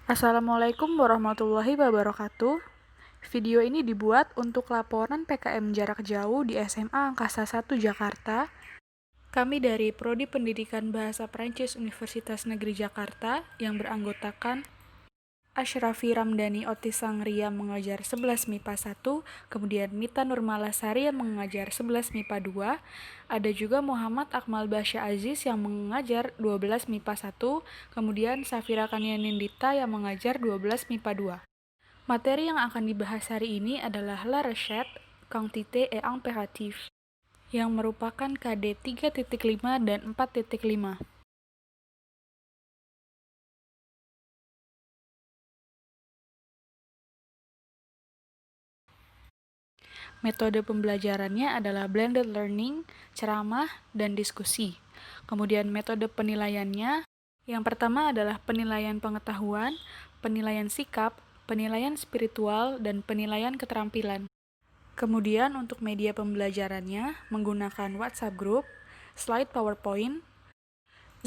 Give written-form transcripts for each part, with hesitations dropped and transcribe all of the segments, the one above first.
Assalamualaikum warahmatullahi wabarakatuh. Video ini dibuat untuk laporan PKM jarak jauh di SMA Angkasa 1 Jakarta. Kami dari Prodi Pendidikan Bahasa Prancis Universitas Negeri Jakarta yang beranggotakan Asyrafi Ramdhani Otis Sangria mengajar 11 MIPA 1, kemudian Mita Nurmalasari yang mengajar 11 MIPA 2, ada juga Muhammad Akmal Basya Aziz yang mengajar 12 MIPA 1, kemudian Safira Kanianindita yang mengajar 12 MIPA 2. Materi yang akan dibahas hari ini adalah La Recette, Quantité et Impératif, yang merupakan KD 3.5 dan 4.5. Metode pembelajarannya adalah blended learning, ceramah, dan diskusi. Kemudian metode penilaiannya, yang pertama adalah penilaian pengetahuan, penilaian sikap, penilaian spiritual, dan penilaian keterampilan. Kemudian untuk media pembelajarannya menggunakan WhatsApp Group, slide PowerPoint,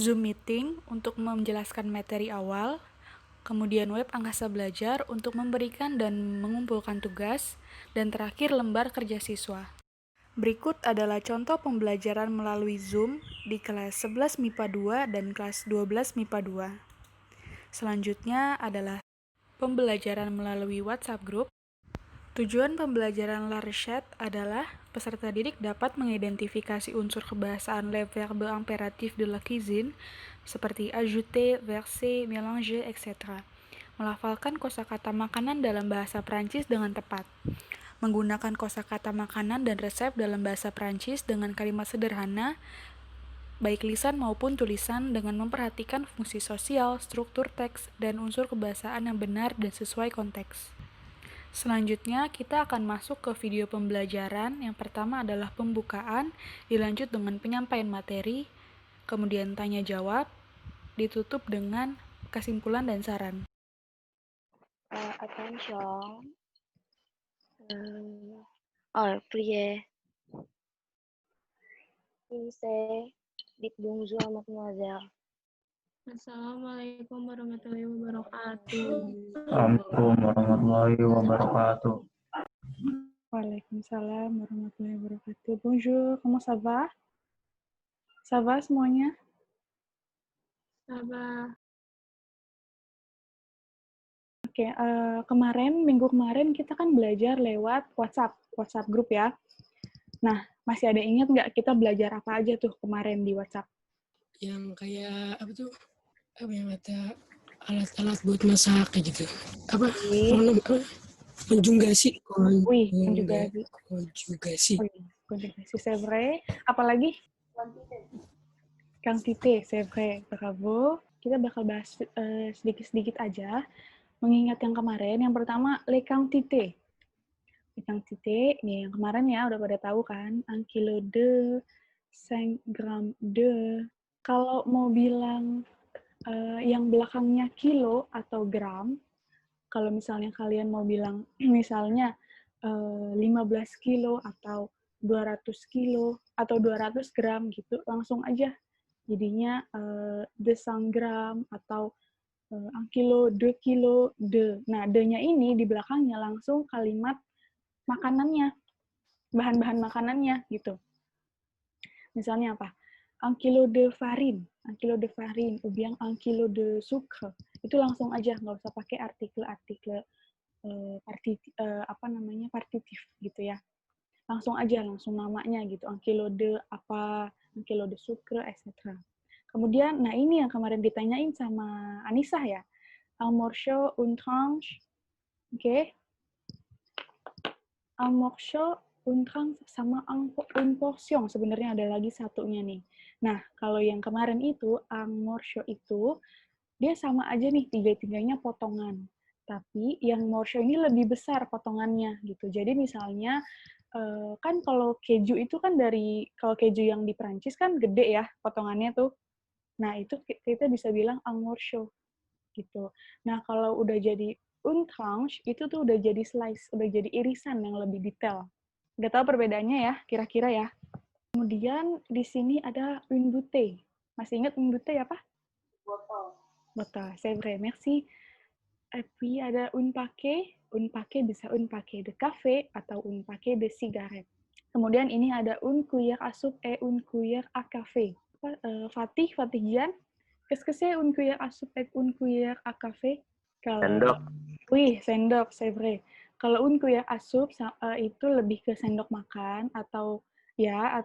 Zoom Meeting untuk menjelaskan materi awal, kemudian web Angkasa Belajar untuk memberikan dan mengumpulkan tugas, dan terakhir lembar kerja siswa. Berikut adalah contoh pembelajaran melalui Zoom di kelas 11 MIPA 2 dan kelas 12 MIPA 2. Selanjutnya adalah pembelajaran melalui WhatsApp Group. Tujuan pembelajaran La Recette adalah peserta didik dapat mengidentifikasi unsur kebahasaan le verbe impératif de la cuisine seperti ajouter, verser, mélanger, etc. Melafalkan kosakata makanan dalam bahasa Prancis dengan tepat. Menggunakan kosakata makanan dan resep dalam bahasa Prancis dengan kalimat sederhana, baik lisan maupun tulisan dengan memperhatikan fungsi sosial, struktur teks, dan unsur kebahasaan yang benar dan sesuai konteks. Selanjutnya, kita akan masuk ke video pembelajaran. Yang pertama adalah pembukaan, dilanjut dengan penyampaian materi, kemudian tanya jawab, ditutup dengan kesimpulan dan saran. Attention. Priez. Priez. Dites bonjour, mademoiselle. Assalamualaikum warahmatullahi wabarakatuh. Assalamualaikum warahmatullahi wabarakatuh. Waalaikumsalam warahmatullahi wabarakatuh. Bonjour, comment ça va? Ça va semuanya? Sabah. Oke, minggu kemarin kita kan belajar lewat WhatsApp grup ya. Nah, masih ada ingat nggak kita belajar apa aja tuh kemarin di WhatsApp? Yang kayak apa tuh? Apa yang ada alat-alat buat masak kayak gitu. Apa? Konjugasi. Wih, konjugasi. Konjugasi. Konjugasi, c'est vrai. Apalagi? Quantité, c'est vrai. Bravo. Kita bakal bahas sedikit-sedikit aja. Mengingat yang kemarin, yang pertama, les quantités. Les quantités, nih yang kemarin ya, udah pada tahu kan? 1 kilo de, 5 gram de. Kalau mau bilang yang belakangnya kilo atau gram, kalau misalnya kalian mau bilang misalnya 15 kilo atau 200 kilo atau 200 gram gitu, langsung aja jadinya 200 gram atau 1 kilo, 2 kilo, de. Nah, de-nya ini di belakangnya langsung kalimat makanannya, bahan-bahan makanannya gitu. Misalnya apa? 1 kilo de farine, 1 kilo de farine, ou bien 1 kilo de sucre. Itu langsung aja, nggak usah pakai artikel-artikel partitif gitu ya. Langsung aja, langsung namanya gitu. 1 kilo de apa, 1 kilo de sucre, etc. Kemudian, nah ini yang kemarin ditanyain sama Anissa ya. Un morceau, une tranche, oke. Okay. Un morceau, une tranche, sama une portion. Sebenarnya ada lagi satunya nih. Nah, kalau yang kemarin itu, un morceau itu, dia sama aja nih, tiga-tiganya potongan. Tapi yang morceau ini lebih besar potongannya gitu. Jadi misalnya, kan kalau keju itu kan kalau keju yang di Prancis kan gede ya potongannya tuh. Nah, itu kita bisa bilang un morceau gitu. Nah, kalau udah jadi une tranche, itu tuh udah jadi slice, udah jadi irisan yang lebih detail. Nggak tahu perbedaannya ya, kira-kira ya. Kemudian di sini ada une bouteille. Masih ingat une bouteille apa? Botol. Botol, c'est vrai, merci. Et puis ada un paquet bisa un paquet de café atau un paquet de cigarette. Kemudian ini ada un cuillère à soupe et un cuillère à café. Fatih, Fatihian, qu'est-ce que c'est une cuillère à soupe et une cuillère à café? Sendok. Oui, sendok, c'est vrai. Kalau une cuillère à soupe itu lebih ke sendok makan atau ya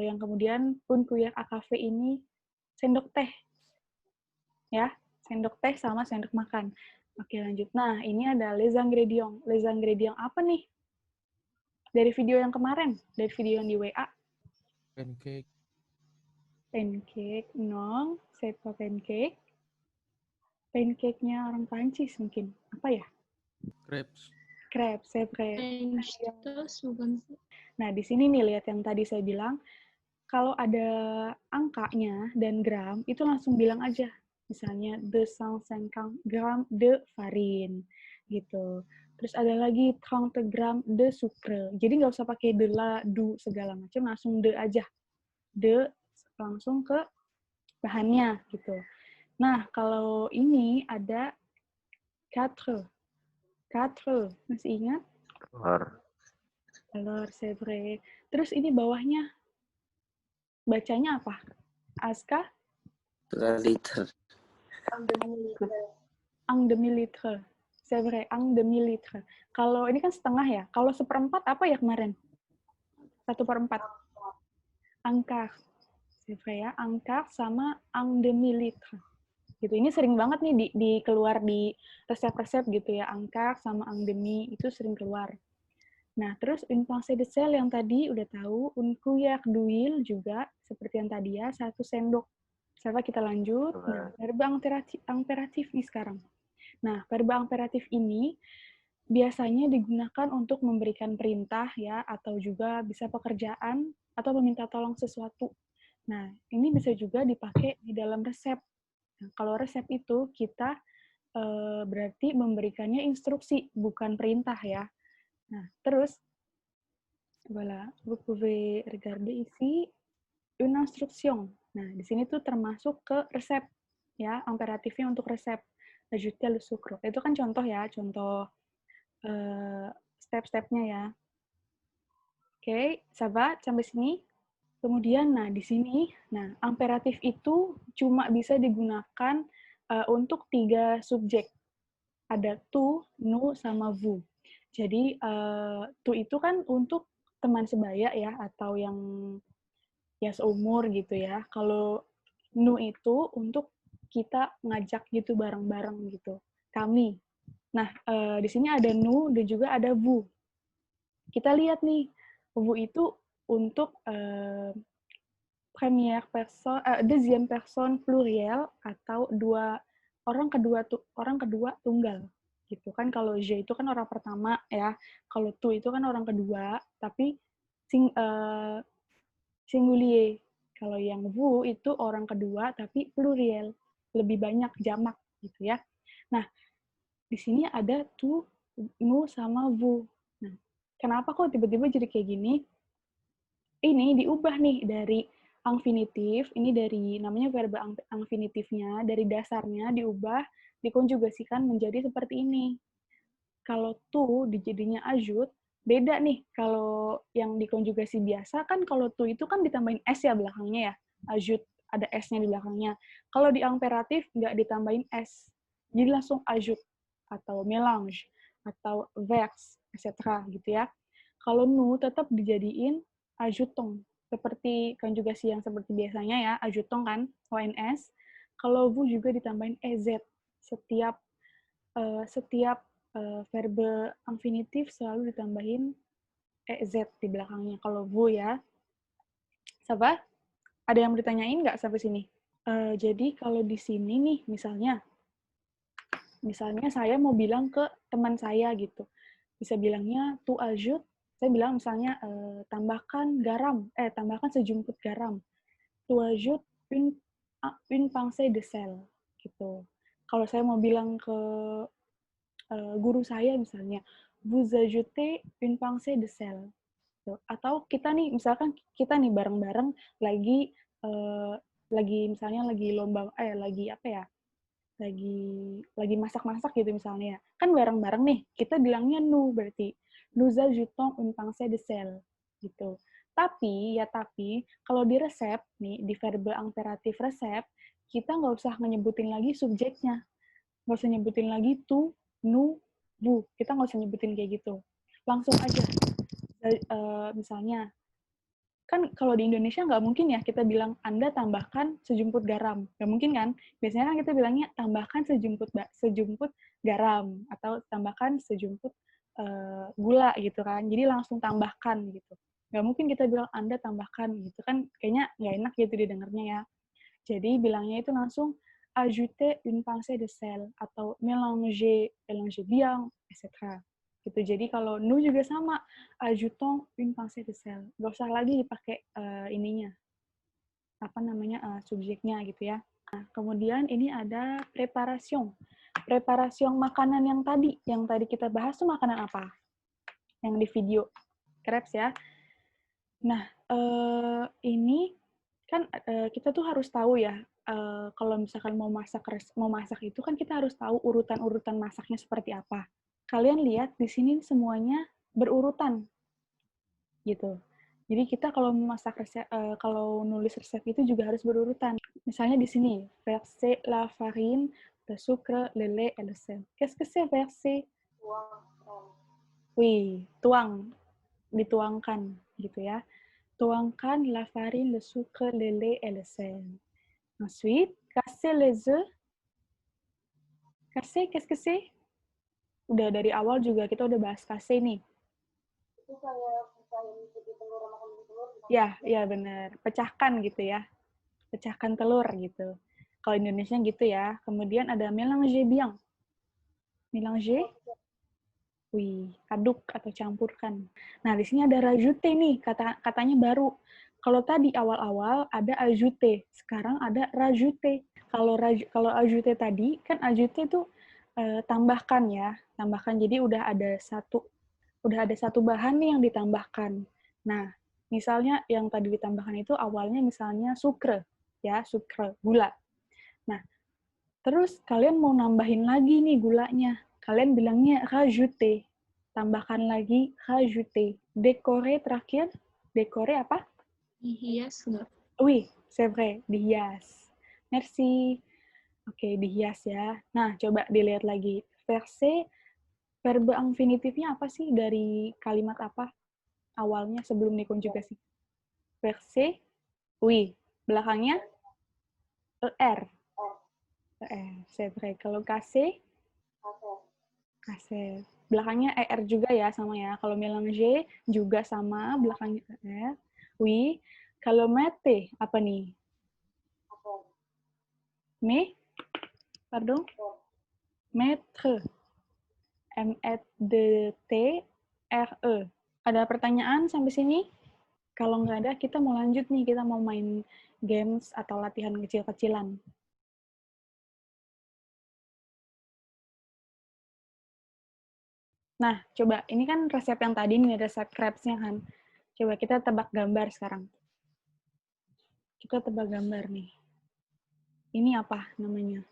yang kemudian une cuillère à café ini sendok teh, ya, sendok teh sama sendok makan. Oke, lanjut. Nah, ini ada les ingrédients. Les ingrédients apa nih? Dari video yang kemarin, dari video yang di WA. Pancake. Pancake, non, c'est pas pancake. Pancake-nya orang Prancis mungkin. Apa ya? Crepes. Crepes, c'est vrai. French toast bukan sih? Nah, di sini nih lihat yang tadi saya bilang, kalau ada angkanya dan gram, itu langsung bilang aja. Misalnya 250 gram de farine, gitu. Terus ada lagi 30 gram de sucre. Jadi nggak usah pakai de la, du, segala macam, langsung de aja. De, langsung ke bahannya, gitu. Nah, kalau ini ada 4. 4, masih ingat? Alors, c'est vrai. Terus ini bawahnya, bacanya apa? Aska? 2 liter. Un demi-litre. C'est vrai, un demi-litre. Kalau ini kan setengah ya. Kalau seperempat apa ya kemarin? 1/4. Un quart. C'est vrai ya, un quart sama un demi-litre. Gitu. Ini sering banget nih keluar di resep-resep gitu ya. Un quart sama un demi itu sering keluar. Nah, terus une pincée de sel yang tadi udah tahu, une cuillère d'huile juga seperti yang tadi ya, 1 sendok. Coba kita lanjut. Nah, verbe imperatif nih sekarang. Nah, verbe imperatif ini biasanya digunakan untuk memberikan perintah ya, atau juga bisa pekerjaan atau meminta tolong sesuatu. Nah, ini bisa juga dipakai di dalam resep. Nah, kalau resep itu kita berarti memberikannya instruksi, bukan perintah ya. Nah, terus, voilà, vous pouvez regarder ici, une instruction. Nah, di sini tuh termasuk ke resep, ya, imperatifnya untuk resep. Ajouter le sucre. Itu kan contoh ya, contoh step-stepnya ya. Oke, ça va sampai sini? Kemudian, nah, di sini, nah, imperatif itu cuma bisa digunakan untuk 3 subjek. Ada tu, nu, sama vous. Jadi, tu itu kan untuk teman sebaya ya, atau yang ya seumur gitu ya. Kalau nu itu untuk kita ngajak gitu bareng-bareng gitu. Kami. Nah, di sini ada nu dan juga ada vous. Kita lihat nih, vous itu untuk deuxième personne pluriel atau orang kedua tunggal gitu kan. Kalau je itu kan orang pertama ya, kalau tu itu kan orang kedua tapi singulier. Kalau yang vous itu orang kedua tapi pluriel, lebih banyak jamak gitu ya. Nah, di sini ada tu, nu sama vous. Nah, kenapa kok tiba-tiba jadi kayak gini? Ini diubah nih dari infinitif, ini dari namanya verbe infinitifnya, dari dasarnya diubah, dikonjugasikan menjadi seperti ini. Kalau tu dijadinya ajout, beda nih. Kalau yang dikonjugasi biasa kan kalau tu itu kan ditambahin s ya belakangnya ya. Ajout, ada s-nya di belakangnya. Kalau di imperatif nggak ditambahin s. Jadi langsung ajout atau mélange atau vers, etc. gitu ya. Kalau nu tetap dijadiin ajoutons, seperti konjugasi yang seperti biasanya ya, ajoutons kan, ONS. Kalau vous juga ditambahin EZ. Setiap verbe infinitif selalu ditambahin EZ di belakangnya. Kalau vous ya. Sahabat, ada yang ditanyain nggak sampai sini? Jadi kalau di sini nih, misalnya saya mau bilang ke teman saya gitu. Bisa bilangnya tu ajoute, saya bilang misalnya tambahkan sejumput garam. Tu ajoute une pincée de sel gitu. Kalau saya mau bilang ke guru saya misalnya, vous ajoutez une pincée de sel. Atau kita nih, misalkan kita nih bareng-bareng lagi misalnya lagi lomba, lagi apa ya, lagi masak-masak gitu misalnya. Kan bareng-bareng nih, kita bilangnya nous berarti. Nous ajoutons une pincée de sel gitu. Tapi kalau di resep nih, di verbe imperatif resep, kita nggak usah nyebutin lagi subjeknya. Nggak usah nyebutin lagi tu, nu, bu. Kita nggak usah nyebutin kayak gitu. Langsung aja. Misalnya, kan kalau di Indonesia nggak mungkin ya kita bilang Anda tambahkan sejumput garam. Nggak mungkin kan? Biasanya kan kita bilangnya tambahkan sejumput garam atau tambahkan sejumput gula gitu kan. Jadi langsung tambahkan gitu. Nggak mungkin kita bilang Anda tambahkan gitu kan. Kayaknya nggak enak gitu didengarnya ya. Jadi bilangnya itu langsung ajouter une pincée de sel atau mélanger bien, etc. Gitu. Jadi kalau nous juga sama, ajoutons une pincée de sel. Nggak usah lagi dipakai subjeknya gitu ya. Nah, kemudian ini ada preparation. Preparation makanan yang tadi kita bahas tuh makanan apa? Yang di video. Crepes ya. Nah, ini kan kita tuh harus tahu ya, kalau misalkan mau masak itu kan kita harus tahu urutan-urutan masaknya seperti apa. Kalian lihat di sini semuanya berurutan gitu. Jadi kita kalau memasak resep, kalau nulis resep itu juga harus berurutan. Misalnya di sini, verser la farine, le sucre, le lait, et le sel. Qu'est-ce que c'est verser? Wih, dituangkan gitu ya. Tuangkan la farine, le sucre, le lait, et le sel. Ensuite, casser les œufs. Casser, qu'est-ce que c'est? Udah dari awal juga kita udah bahas casser nih. Itu kayak telur makan telur. Ya benar. Pecahkan gitu ya. Pecahkan telur gitu. Kalau Indonesia gitu ya. Kemudian ada mélanger bien. Mélanger? Wih, aduk atau campurkan. Nah, di sini ada rajouter nih, katanya baru. Kalau tadi awal-awal ada ajouter, sekarang ada rajouter. Kalau ajouter tadi, kan ajouter itu tambahkan ya, tambahkan. Jadi udah ada satu bahan nih yang ditambahkan. Nah, misalnya yang tadi ditambahkan itu awalnya misalnya sucre, ya, sucre, gula. Nah, terus kalian mau nambahin lagi nih gulanya. Kalian bilangnya rajouter. Tambahkan lagi rajouter. Décorer terakhir. Décorer apa? Dihias nggak? Oui, c'est vrai. Dihias. Merci. Oke, dihias ya. Nah, coba dilihat lagi. Verser, verbe infinitifnya apa sih dari kalimat apa? Awalnya sebelum dikonjugasi. Verser, oui. Belakangnya er. C'est vrai. Kalau casser, kasih. Belakangnya ER juga ya, sama ya. Kalau mélanger juga sama, belakangnya ER. Oui. Kalau mete, apa nih? Pardon? Mettre. M-E-D-T-R-E. Ada pertanyaan sampai sini? Kalau nggak ada, kita mau lanjut nih. Kita mau main games atau latihan kecil-kecilan. Nah, coba. Ini kan resep yang tadi nih, resep crepes-nya kan. Coba kita tebak gambar sekarang. Kita tebak gambar nih. Ini apa namanya?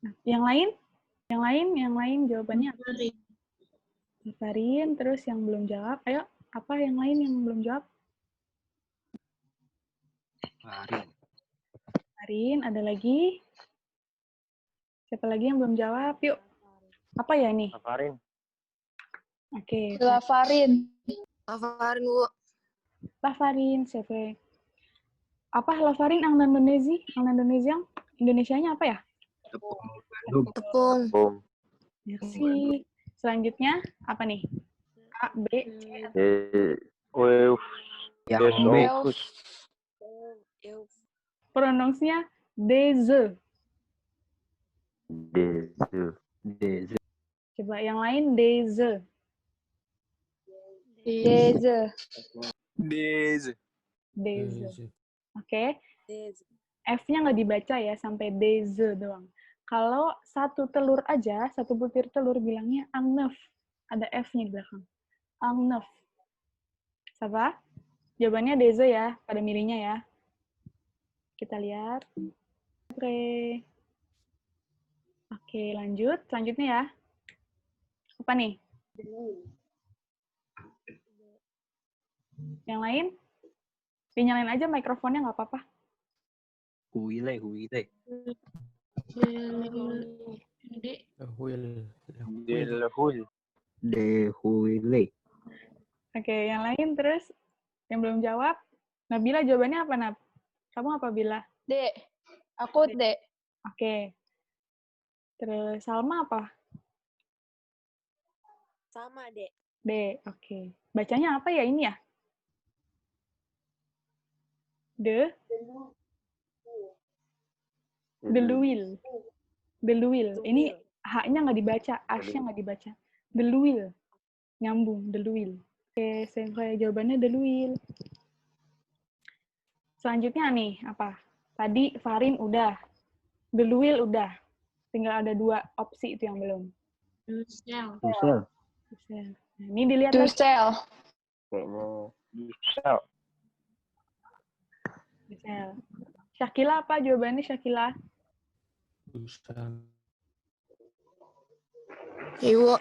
Nah, yang lain jawabannya apa? Farin, terus yang belum jawab. Ayo, apa yang lain yang belum jawab? Farin, ada lagi? Siapa lagi yang belum jawab? Yuk. Apa ya ini? Farin. Oke. Lafarin. Lafarin, Bu. Lafarin, siapa? Apa Lafarin ang Indonesia? Ang Indonesia? Indonesianya apa ya? Tepung. Merci. Selanjutnya apa nih? A, B, C, pronounce-nya deze. Coba yang lain deze. Deze. Oke. F-nya nggak dibaca ya, sampai deze doang. Kalau satu telur aja, satu butir telur bilangnya ang neuf. Ada F-nya di belakang. Ang neuf. Siapa? Jawabannya deze ya, pada milihnya ya. Kita lihat. vrai. Oke, lanjut. Selanjutnya ya. Apa nih? Yang lain? Dinyalain aja mikrofonnya, nggak apa-apa. Huile. Dek. Will. Delhul. Dehuile. Oke, yang lain terus? Yang belum jawab? Nabila jawabannya apa, Nab? Kamu apa, Bila? Dek. Aku dek. Oke. Terus Salma apa? Sama, Dek. D. Oke. Bacanya apa ya ini ya? Deluil. Deluil. Ini H-nya nggak dibaca, H-nya nggak dibaca. Deluil. Nyambung, deluil. Oke, saya jawabannya deluil. Selanjutnya nih, apa? Tadi Farin udah. Deluil udah. Tinggal ada 2 opsi itu yang belum. Dusel. Dusel. Nah, ini dilihat lagi. Dusel. Kayaknya Dusel. Misal. Syakila apa jawabannya, Syakila? Dusel. Iwo.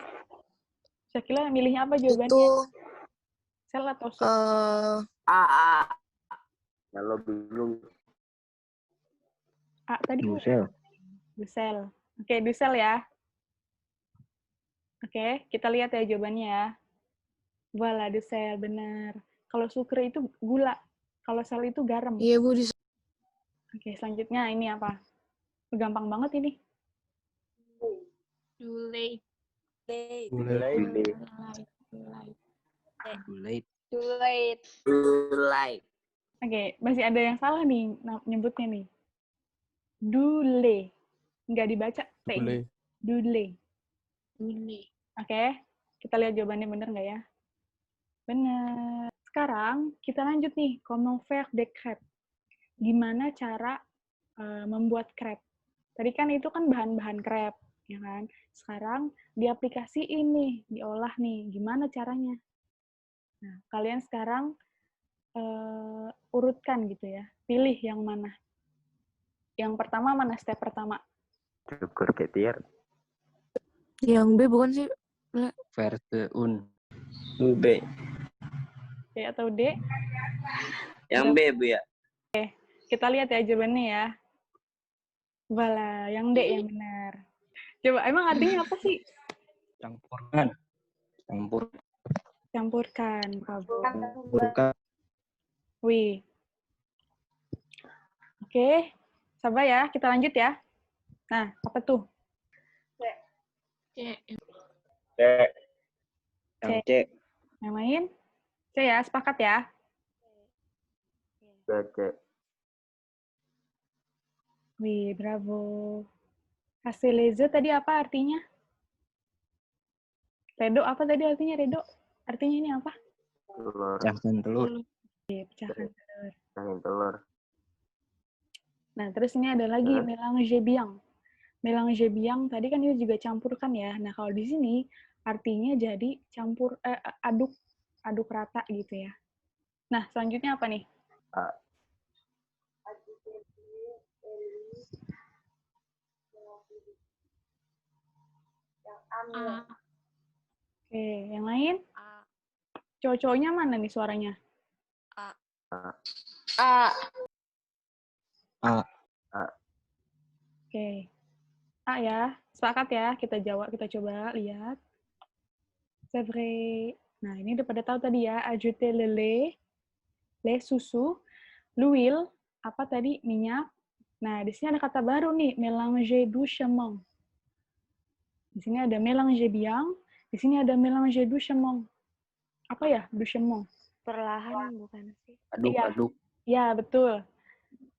Syakila milihnya apa jawabannya? Itu Sel atau sup? Kalau bingung A tadi Dusel. Dusel. Oke, Dusel ya. Oke, kita lihat ya jawabannya ya. Voilà, Dusel, benar. Kalau sucre itu gula. Kalau sel itu garam. iya Bu Oke, selanjutnya ini apa? Gampang banget ini. Dulei. Dulai. Oke, masih ada yang salah nih nyebutnya nih. Dule. Nggak dibaca T. Dule. Dule. Dulei. Oke, kita lihat jawabannya bener nggak ya? Bener. Sekarang kita lanjut nih, comment faire des crêpes. Gimana cara membuat crepe? Tadi kan itu kan bahan-bahan crepe, ya kan? Sekarang di aplikasi ini, diolah nih, gimana caranya? Nah, kalian sekarang urutkan gitu ya, pilih yang mana. Yang pertama mana, step pertama? Syukur ketiar. Yang B bukan sih? Verse un. B. B atau D? Yang B, Bu ya. Kita lihat ya jawabannya ya. Voilà, yang D yang benar. Coba, emang artinya apa sih? Campurkan. Campurkan. Campurkan. Wih. Oke, sabar ya, kita lanjut ya. Nah, apa tuh? Cek. C. Yang C. Yang lain? C ya, sepakat ya? C. Wih, bravo. Hasileze tadi apa artinya? Redo, apa tadi artinya Redo? Artinya ini apa? Telur. Pecahkan telur. Pecahkan telur. Pecahkan telur. Nah, terus ini ada lagi mélange bien. Mélange bien tadi kan itu juga campurkan ya. Nah, kalau di sini artinya jadi campur aduk rata gitu ya. Nah, selanjutnya apa nih? Oke, yang lain? Cowok-cowoknya mana nih suaranya? Oke. A ya. Sepakat ya. Kita jawab, kita coba lihat. C'est vrai. Nah, ini udah pada tahu tadi ya. Ajouter le lait susu, l'huile, apa tadi? Minyak. Nah, di sini ada kata baru nih, mélanger doucement. Di sini ada mélanger bien, di sini ada mélanger doucement. Apa ya, doucement? Perlahan bukan sih? Aduk. Ya, betul.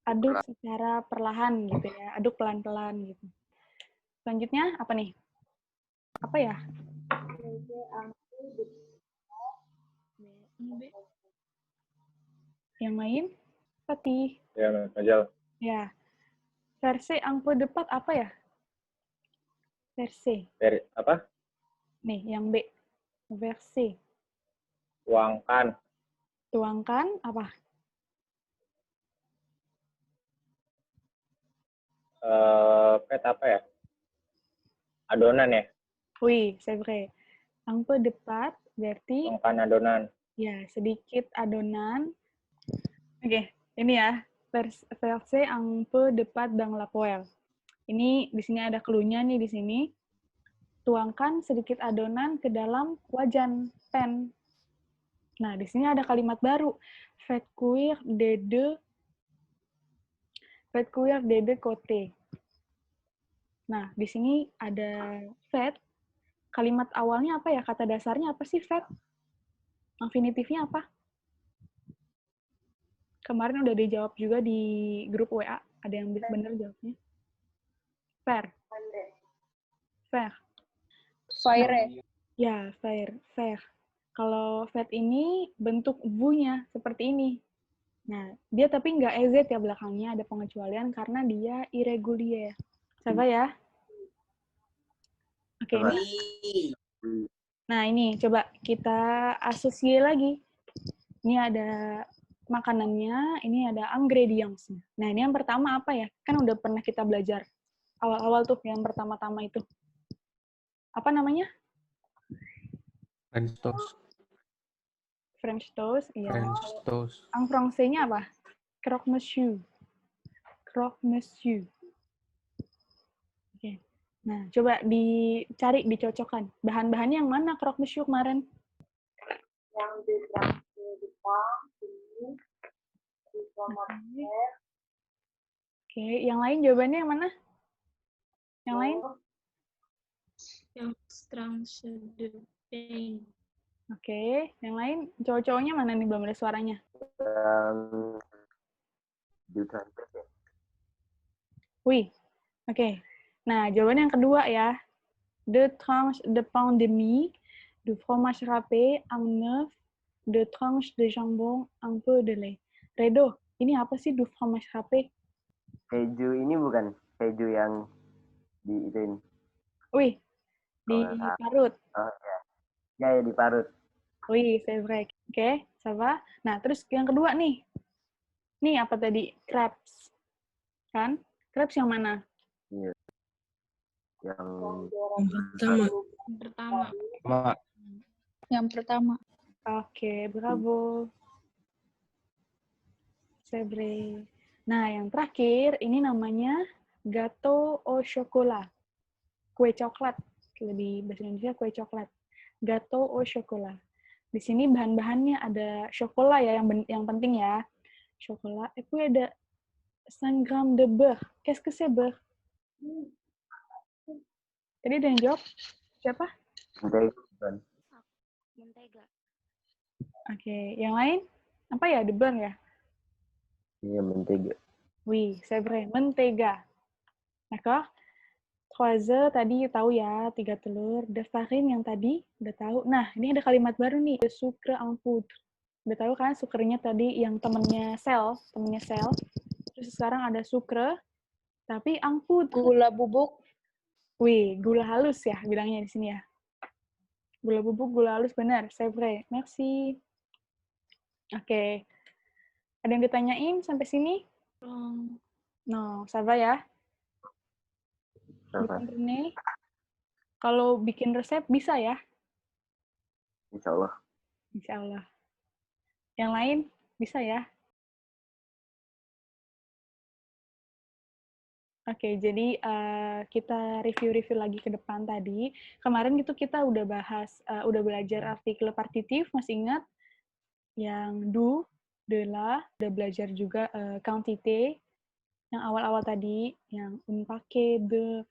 Aduk secara perlahan gitu ya. Aduk pelan-pelan gitu. Selanjutnya apa nih? Apa ya? Yang lain? Pati. Ya, Majal. Ya. Versi ang depat apa ya? Versi. Apa? Nih, yang B. Versi. Tuangkan. Tuangkan apa? Pet apa ya? Adonan ya? Oui, c'est vrai. Un peu de pâte berarti Tuangkan adonan. ya sedikit adonan. Oke, ini ya. Verser un peu de pâte dans la poêle. Ini di sini ada clue-nya nih di sini. Tuangkan sedikit adonan ke dalam wajan pan. Nah, di sini ada kalimat baru. Faites cuire des deux côtés. Nah, di sini ada faites. Kalimat awalnya apa ya? Kata dasarnya apa sih faites? Infinitifnya apa? Kemarin udah dijawab juga di grup WA. Ada yang benar jawabnya? Faire. Faire. Fire. Ya, faire. Kalau fait ini bentuk vu-nya seperti ini. Nah, dia tapi nggak EZ ya belakangnya, ada pengecualian karena dia irregulier. Coba ya. Oke, ini. Nah, ini coba kita asosie lagi. Ini ada makanannya, ini ada ingredients-nya. Nah, ini yang pertama apa ya? Kan udah pernah kita belajar awal-awal tuh, yang pertama-tama itu. Apa namanya? French toast. French toast, iya. French toast. En français-nya apa? Croque monsieur. Croque monsieur. Oke. Nah, coba dicari, dicocokkan. Bahan-bahannya yang mana croque monsieur kemarin? Yang di Jepang, ini, di Oke, yang lain jawabannya yang mana? Yang lain? Yang tranche de pain. Oke, yang lain cowok-cowoknya mana nih, belum ada suaranya? Di translate ya. Wih, oke. Nah, jawaban yang kedua ya. De tranche de pain de mie, de fromage râpé, un œuf, de tranche de jambon, un peu de lait. Redo, ini apa sih du fromage râpé? Keju ini bukan keju yang diituin. Wih, diparut. Oh ya. Ya diparut. Wih, c'est vrai. Oke, ça va. Nah, terus yang kedua nih. Nih apa tadi? Crepes. Kan? Crepes yang mana? Iya. Yang pertama. Yang pertama. Oke, bravo. C'est vrai. Nah, yang terakhir, ini namanya gâteau au chocolat. Kue coklat. Lebih bahasa Indonesia kue coklat. Gâteau au chocolat. Di sini bahan-bahannya ada coklat ya, yang penting ya. Coklat. Et puis ada 5 gram de beurre. Qu'est-ce que c'est beurre? Tadi ada yang jawab? Siapa? Mentega. Oke, yang lain? Apa ya? De beurre ya? Iya, mentega. Oui, c'est vrai. Mentega. D'accord? 3 œufs tadi tahu ya, 3 telur. De farine yang tadi udah tahu. Nah, ini ada kalimat baru nih. De sucre en poudre. Udah tahu kan sukernya tadi yang temennya sel. Terus sekarang ada sucre, tapi en poudre. Gula bubuk. Wih, gula halus ya bilangnya di sini ya. Gula bubuk, gula halus, benar. C'est vrai. Merci. Oke. Ada yang ditanyain sampai sini? No, ça va ya? Bukan Rene? Kalau bikin resep bisa ya? Insya Allah. Insya Allah. Yang lain bisa ya? Oke, jadi kita review-review lagi ke depan tadi. Kemarin gitu kita udah bahas, udah belajar artikel partitif, masih ingat? Yang du, de la, udah belajar juga quantité, yang awal-awal tadi, yang un paquet de,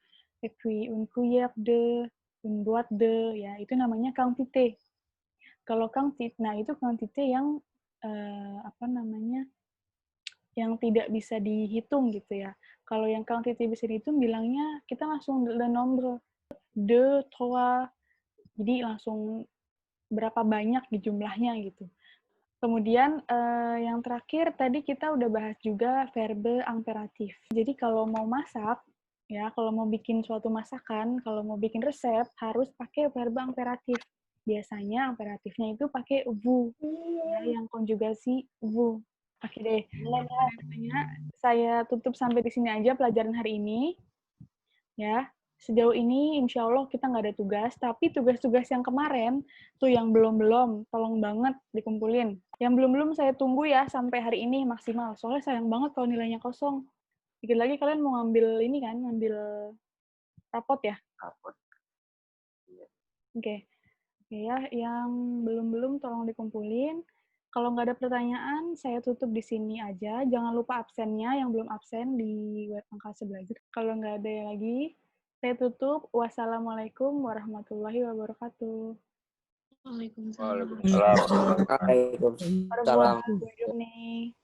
et puis une cuillère de, une boîte de, ya itu namanya quantité. Kalau quantité, nah itu quantité yang apa namanya, yang tidak bisa dihitung gitu ya. Kalau yang quantité bisa dihitung, bilangnya kita langsung le nombre, 2, 3, jadi langsung berapa banyak di jumlahnya gitu. Kemudian yang terakhir tadi kita udah bahas juga verbe imperatif. Jadi kalau mau masak, ya kalau mau bikin suatu masakan, kalau mau bikin resep harus pakai verbe imperatif. Biasanya imperatifnya itu pakai vous, ya, yang konjugasi vous. Oke deh. Saya tutup sampai di sini aja pelajaran hari ini. Ya, sejauh ini insya Allah kita nggak ada tugas, tapi tugas-tugas yang kemarin, tuh yang belum-belum, tolong banget dikumpulin. Yang belum-belum saya tunggu ya sampai hari ini maksimal. Soalnya sayang banget kalau nilainya kosong. Dikit lagi kalian mau ngambil ini kan, ngambil rapot ya? Rapot. Oke. Oke ya, yang belum-belum tolong dikumpulin. Kalau nggak ada pertanyaan, saya tutup di sini aja. Jangan lupa absennya, yang belum absen di web Angkasa Belajar. Kalau nggak ada lagi, saya tutup. Wassalamualaikum warahmatullahi wabarakatuh. Waalaikumsalam. Waalaikumsalam. Pada buat nih.